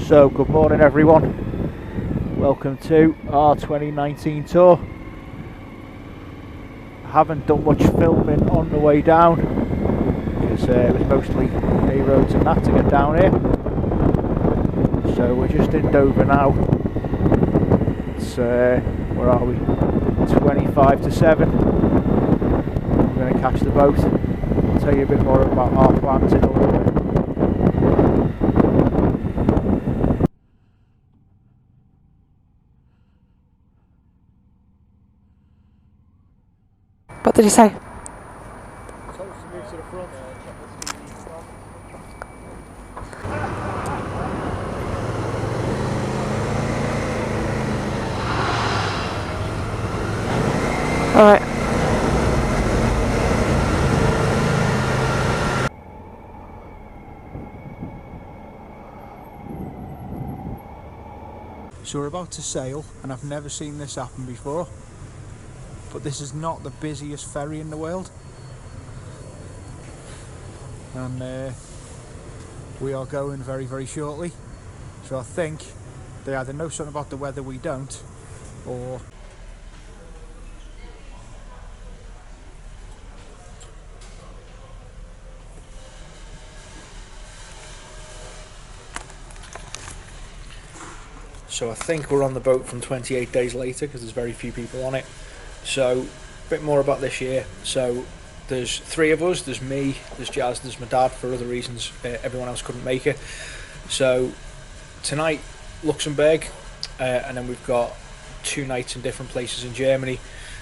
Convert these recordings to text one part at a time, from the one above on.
So good morning everyone, welcome to our 2019 tour. I haven't done much filming on the way down because it was mostly A roads and that to get down here. So we're just in Dover now. It's where are we? 25 to 7. I'm going to catch the boat. I'll tell you a bit more about our plans in a little bit. What did he say? Told us to move to the front. Alright. So we're about to sail, and I've never seen this happen before. But this is not the busiest ferry in the world, and we are going very, very shortly. So I think they either know something about the weather we don't, or so I think we're on the boat from 28 days later because there's very few people on it. So, a bit more about this year. So, there's 3 of us. There's me, there's Jazz, there's my dad. For other reasons, everyone else couldn't make it. So, tonight, Luxembourg, and then we've got 2 nights in different places in Germany.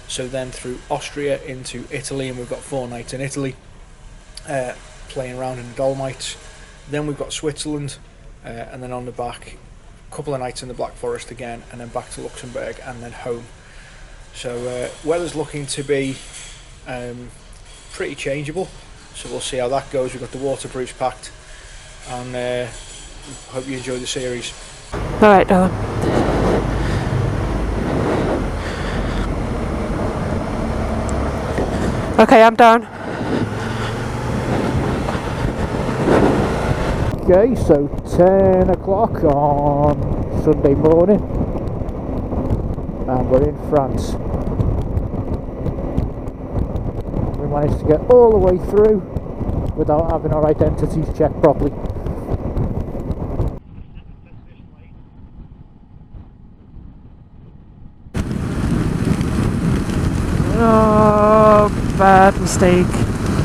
So then through Austria into Italy, and we've got 4 nights in Italy, playing around in the Dolomites. Then we've got Switzerland, and then on the back, a couple of nights in the Black Forest again, and then back to Luxembourg, and then home. So weather's looking to be pretty changeable, so we'll see how that goes. We've got the waterproofs packed, and hope you enjoy the series. Alright, darling. Okay, I'm down. Okay, so 10 o'clock on Sunday morning, and we're in France. We managed to get all the way through without having our identities checked properly. Oh, bad mistake.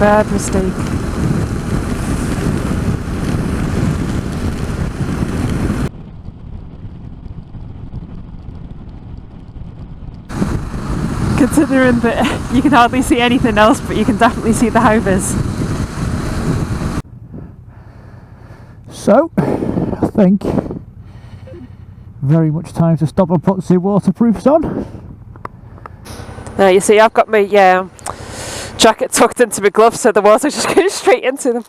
Bad mistake. Considering that you can hardly see anything else, but you can definitely see the houses. So, I think very much time to stop and put some waterproofs on. There you see, I've got my jacket tucked into my gloves, so the water just goes straight into them.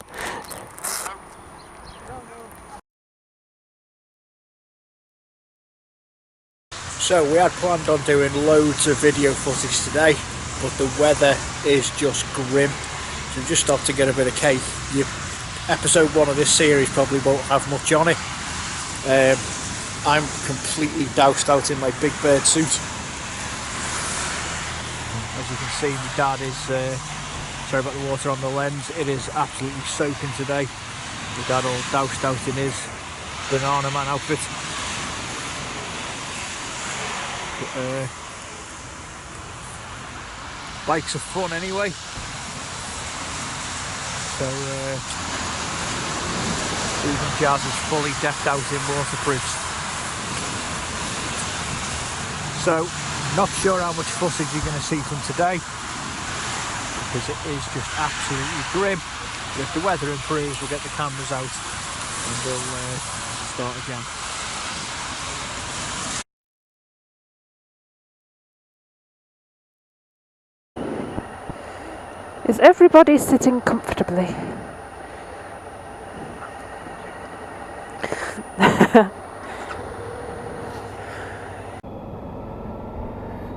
So we had planned on doing loads of video footage today, but the weather is just grim. So we just stopped to get a bit of cake. Episode 1 of this series probably won't have much on it. I'm completely doused out in my Big Bird suit. As you can see, my dad is, sorry about the water on the lens, it is absolutely soaking today. My dad all doused out in his Banana Man outfit. Bikes are fun anyway, so even Jazz is fully decked out in waterproofs. So not sure how much footage you're going to see from today because it is just absolutely grim, but if the weather improves we'll get the cameras out and we'll start again. Is everybody sitting comfortably?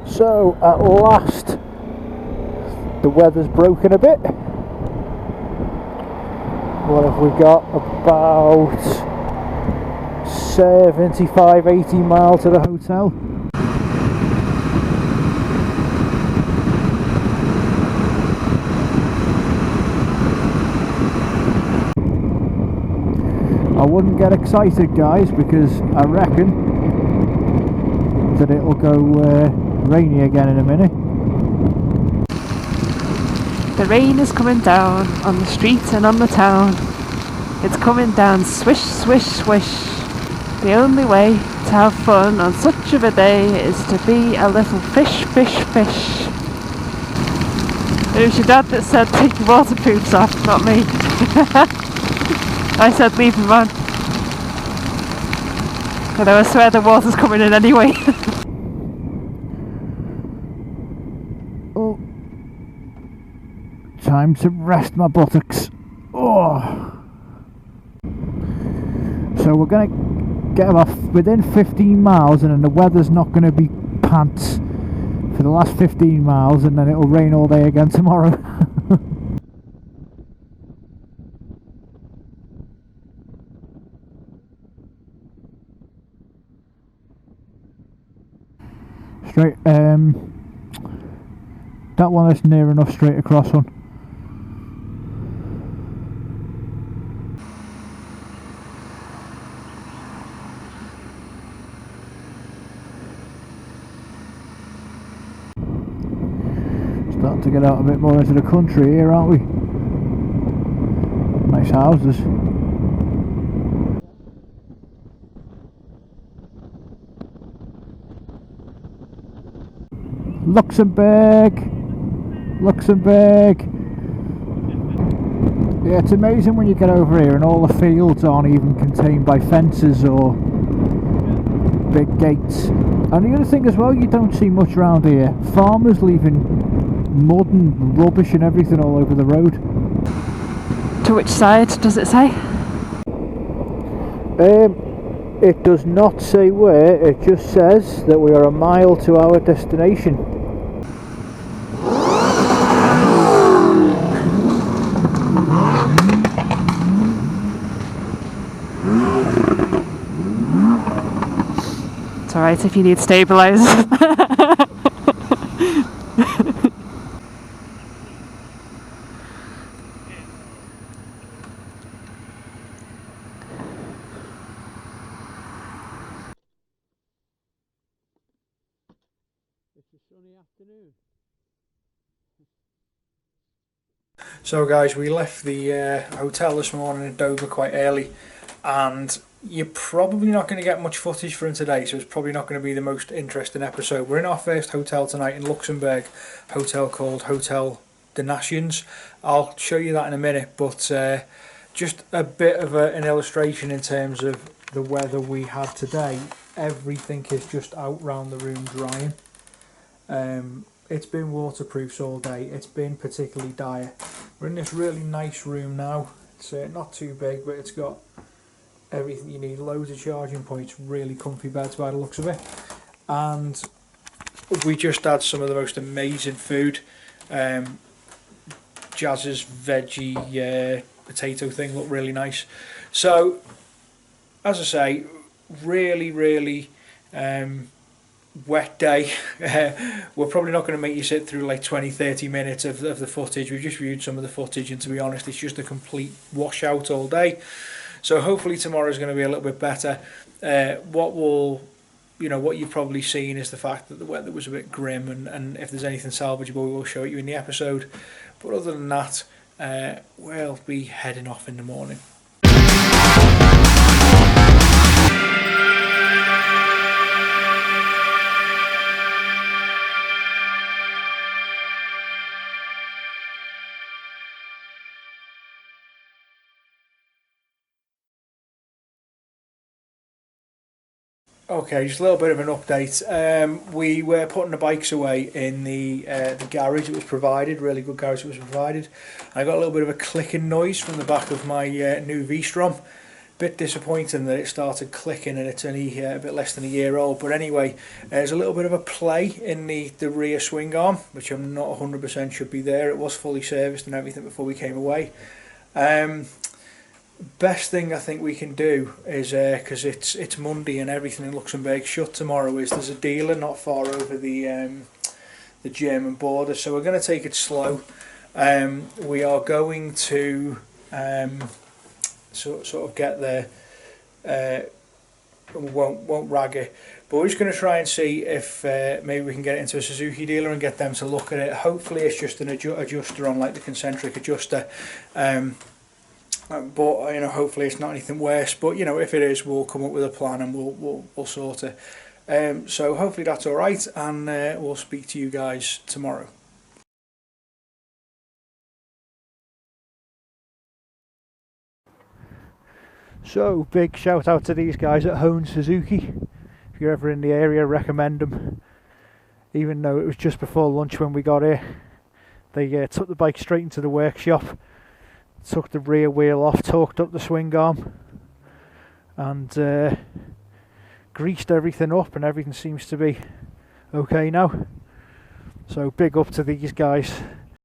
So at last the weather's broken a bit. What have we got? About 75-80 mile to the hotel. I wouldn't get excited, guys, because I reckon that it'll go rainy again in a minute. The rain is coming down on the street and on the town. It's coming down swish, swish, swish. The only way to have fun on such of a day is to be a little fish, fish, fish. It was your dad that said take your waterproofs off, not me. I said leave them on. Although I swear the water's coming in anyway. Oh, time to rest my buttocks. Oh. So we're going to get off within 15 miles and then the weather's not going to be pants for the last 15 miles and then it'll rain all day again tomorrow. Straight, that one is near enough straight across one. Starting to get out a bit more into the country here, aren't we? Nice houses. Luxembourg! Luxembourg! Yeah, it's amazing when you get over here and all the fields aren't even contained by fences or big gates. And the other thing as well, you don't see much around here. Farmers leaving mud and rubbish and everything all over the road. To which side does it say? It does not say where, it just says that we are a mile to our destination. It's alright if you need stabilisers. So guys, we left the hotel this morning in Dover quite early and you're probably not going to get much footage from today, so it's probably not going to be the most interesting episode. We're in our first hotel tonight in Luxembourg, hotel called Hotel des Nations. I'll show you that in a minute, but just a bit of an illustration in terms of the weather we had today. Everything is just out round the room drying. It's been waterproofs all day. It's been particularly dire. We're in this really nice room now. It's not too big, but it's got everything you need. Loads of charging points. Really comfy beds by the looks of it. And we just had some of the most amazing food. Jazz's veggie potato thing looked really nice. So, as I say, really wet day. We're probably not going to make you sit through like 20-30 minutes of the footage. We've just viewed some of the footage and to be honest it's just a complete washout all day, so hopefully tomorrow's going to be a little bit better. What you've probably seen is the fact that the weather was a bit grim and if there's anything salvageable we will show you in the episode, but other than that we'll be heading off in the morning. Okay, just a little bit of an update. We were putting the bikes away in the garage that was provided, really good garage that was provided. I got a little bit of a clicking noise from the back of my new V-Strom. Bit disappointing that it started clicking and it's only a bit less than a year old. But anyway, there's a little bit of a play in the rear swing arm, which I'm not 100% should be there. It was fully serviced and everything before we came away. best thing I think we can do is, because it's Monday and everything in Luxembourg shut tomorrow, is there's a dealer not far over the German border, so we're going to take it slow. We are going to sort of get there. We won't rag it, but we're just going to try and see if maybe we can get it into a Suzuki dealer and get them to look at it. Hopefully it's just an adjuster on like the concentric adjuster, but you know, hopefully it's not anything worse. But you know, if it is, we'll come up with a plan and we'll sort it. So hopefully that's all right, and we'll speak to you guys tomorrow. So big shout out to these guys at Hone Suzuki. If you're ever in the area, recommend them. Even though it was just before lunch when we got here, they took the bike straight into the workshop, took the rear wheel off, torqued up the swing arm, and greased everything up, and everything seems to be okay now. So big up to these guys.